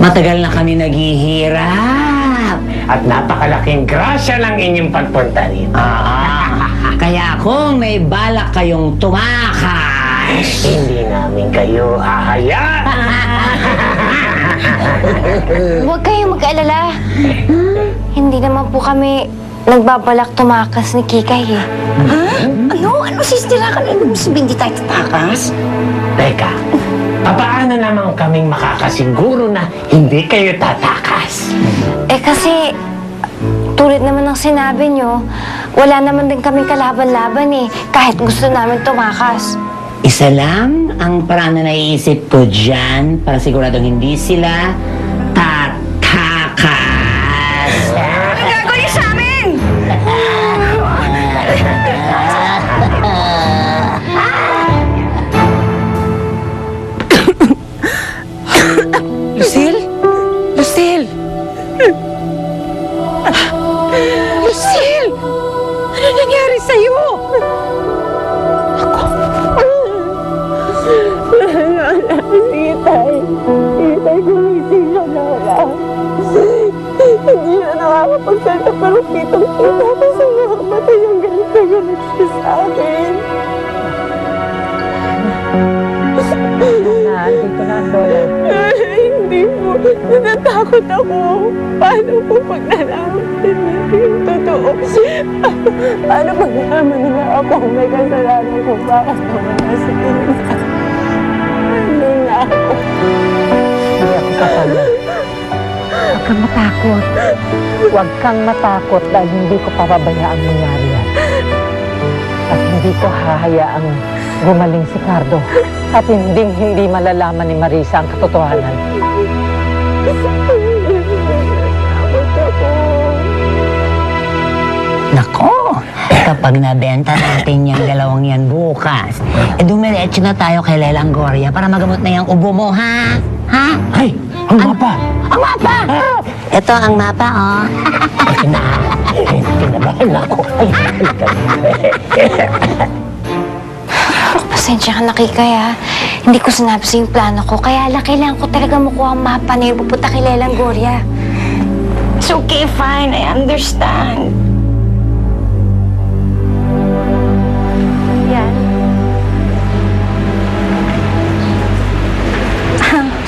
Matagal na kami naghihirap. At napakalaking grasya ng inyong pagpunta rito. Kaya kung may balak kayong tumakas, Hindi namin kayo hahayaan. Huwag kayong mag-alala. Hindi naman po kami nagbabalak tumakas ni Kikay eh. Ano? Ano sistira ka na? Ibig sabihin, hindi tayo tatakas? Teka, paano naman kaming makakasiguro na hindi kayo tatakas? Eh kasi, tulad naman ng sinabi nyo, wala naman din kaming kalaban-laban eh, kahit gusto namin tumakas. isa lang ang paraan na naiisip ko dyan para siguradong hindi sila tatakas. Ang gagawin niyo sa amin? Lucille? Lucille? Lucille! Ano nangyari sa'yo? Itay, gumising siya na lang. Hindi siya nakakapagsalita pero kitang-kita ko sa mga mata niyang galit na galit siya sa akin. Dito na ang lola. Hindi po. Natatakot ako. Paano po pag nalaman nila yung totoo? Paano pag nalaman nila ako may kasalanan kung bakit nawala si Ina? Ano na ako? Hindi ako papala. Huwag kang matakot. Huwag kang matakot dahil hindi ko papabayaan mangyari yan. At hindi ko hahayaang gumaling si Cardo. At hindi malalaman ni Marisa ang katotohanan. Nako, kapag nabenta natin yung dalawang yan bukas, dumiretso na tayo kay Lelang Gloria para magamot na yung ubo mo, ha? Ha? Ay, ang mapa! Ang mapa! Ito ang mapa, oh. Kinabahan ako. Pasensya ka na, Kikay ha. Hindi ko sinabi sa yung plano ko, kaya kailangan ko talaga makuha ang mapa na yun pupunta kay Lelang Gloria. It's okay, fine. I understand. Yan.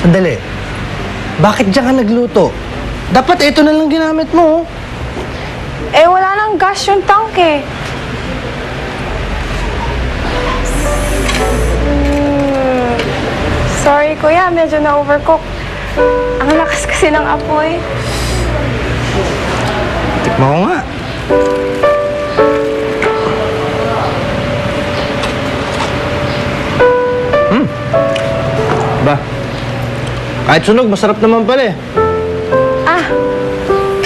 Sandali. Bakit diyan ka nagluto? Dapat ito na lang ginamit mo. Eh, wala nang gas yung tank eh. Sorry, kuya. Medyo na-overcook. Ang lakas kasi ng apoy. Tikman ko nga. Ba, kahit sunog, masarap naman pala eh. Ah,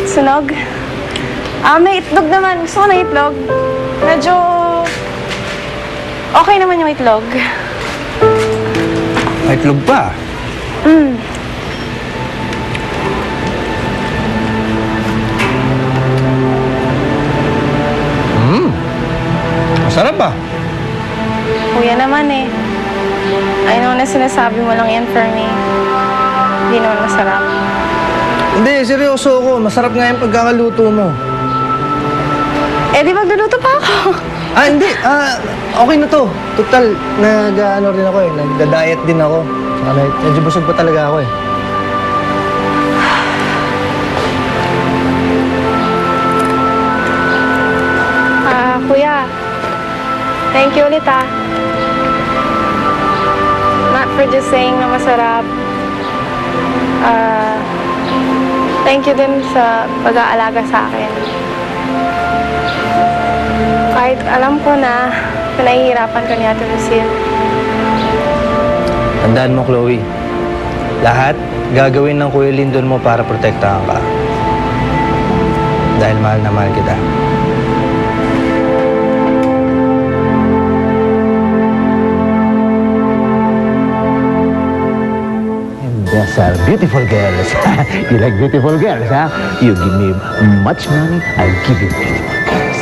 sunog. May itlog naman. Gusto ko ng itlog. Medyo okay naman yung itlog. May itlog pa. Masarap ah. Kuya naman eh. I know na sinasabi mo lang yan for me. Hindi naman masarap. Hindi, seryoso ako. Masarap nga yung pagkakaluto mo. Eh, di magluluto pa ako. Hindi. Okay na to. Total, nag-ano rin ako eh. Nagda-diet din ako. Saka medyo busog pa talaga ako eh. Kuya. Thank you ulit ah. Not for just saying na masarap. Thank you din sa pag-aalaga sa akin. Kahit alam ko na pinahihirapan ka ni Ate Lucille. Tandaan mo, Chloe. Lahat gagawin ng Kuya Lindon mo para protektahan ka. Dahil mahal na mahal kita. Yes, sir. Beautiful girls. You like beautiful girls, huh? You give me much money, I'll give you beautiful girls.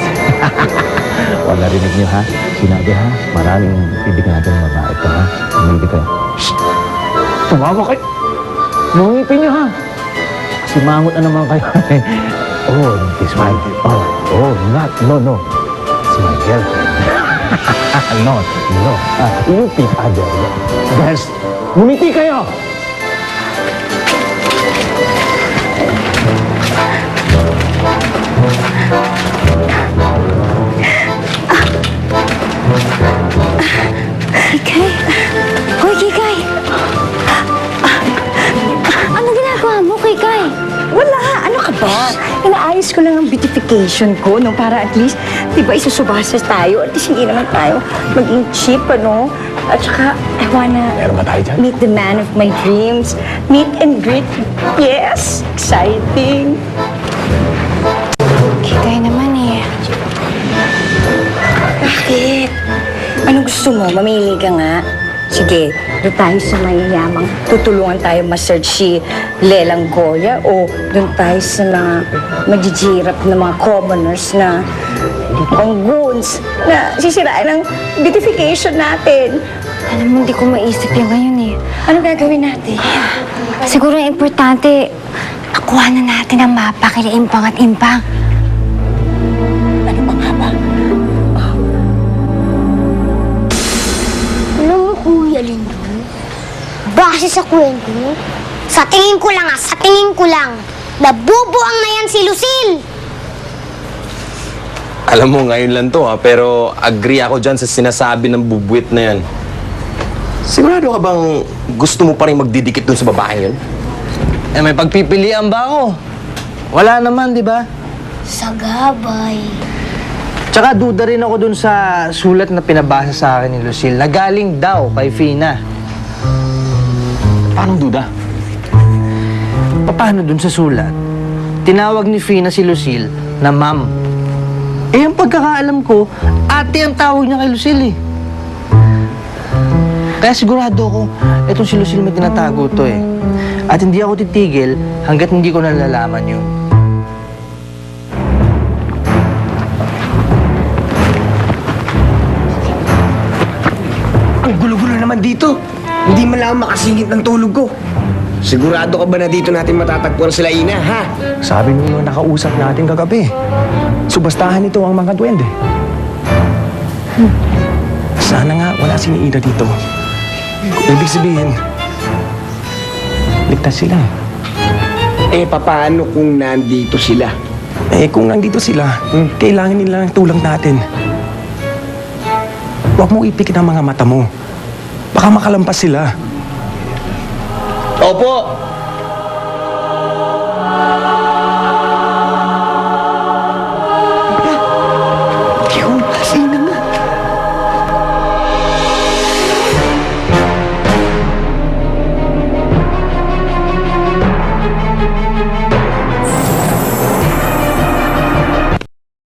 Huwag narinig niyo, ha? Sinabi, ha? Maraming ibigyan natin ng babae ito, ha? Umibig kayo. Shh! Tumawa kayo! Nungipin niyo, ha? Simangot na naman kayo. Oh, smile. Oh, no. It's my girlfriend. No. You pick other. Girls, ngumiti kayo! Kikay? Hoy, Kikay! Ano ginagawa mo, Kikay? Wala, ano ka ba? Inaayos ko lang ang beautification ko, no? Para at least, di ba, isusubasas tayo. At least hindi naman tayo maging cheap, ano? At saka, I wanna Meron ba tayo dyan? meet the man of my dreams. Meet and greet. Yes! Exciting! Kikay naman eh. Bakit? Ano gusto mo? Mamili ka nga. Sige, doon tayo sa mayayamang tutulungan tayo ma-search si Lelang Goya o doon tayo sa mga magjijirap na mga commoners na pang goons na sisirain ang beautification natin. Alam mo, hindi ko maisip yung ngayon eh. Ano gagawin natin? Siguro yung importante, nakuha na natin ang mapa kila Impang at Impang. Ano ba nga ba? Alam mo, Kuya Lindon, base sa kwento mo, sa tingin ko lang, nabubuang na yan si Lucille. Alam mo, ngayon lang to ha, pero agree ako dyan sa sinasabi ng bubwit na yan. Sigurado ka bang gusto mo pa rin magdidikit dun sa babaeng yun? Eh, may pagpipilian ba ako? Wala naman, di ba? Sa gabay. Tsaka duda rin ako dun sa sulat na pinabasa sa akin ni Lucille na galing daw kay Fina. Paano duda? Paano dun sa sulat? Tinawag ni Fina si Lucille na ma'am. Eh, ang pagkakaalam ko, ate ang tawag niya kay Lucille eh. Kaya sigurado ako, itong si Lucille may tinatago to eh. At hindi ako titigil hanggat hindi ko nalalaman yun. Ang gulo-gulo naman dito. Hindi man lang makasingit ng tulog ko. Sigurado ka ba na dito natin matatagpuan sila Ina, ha? Sabi nung mga nakausap natin kagabi, subastahan ito ang mga duwende. Sana nga wala si Ida dito. Ibig sabihin, ligtas sila. Eh, papaano kung nandito sila? Eh kung nandito sila, kailangan nila ng tulong natin. Huwag mo ipikit ang mga mata mo. Baka makalampas sila. Opo,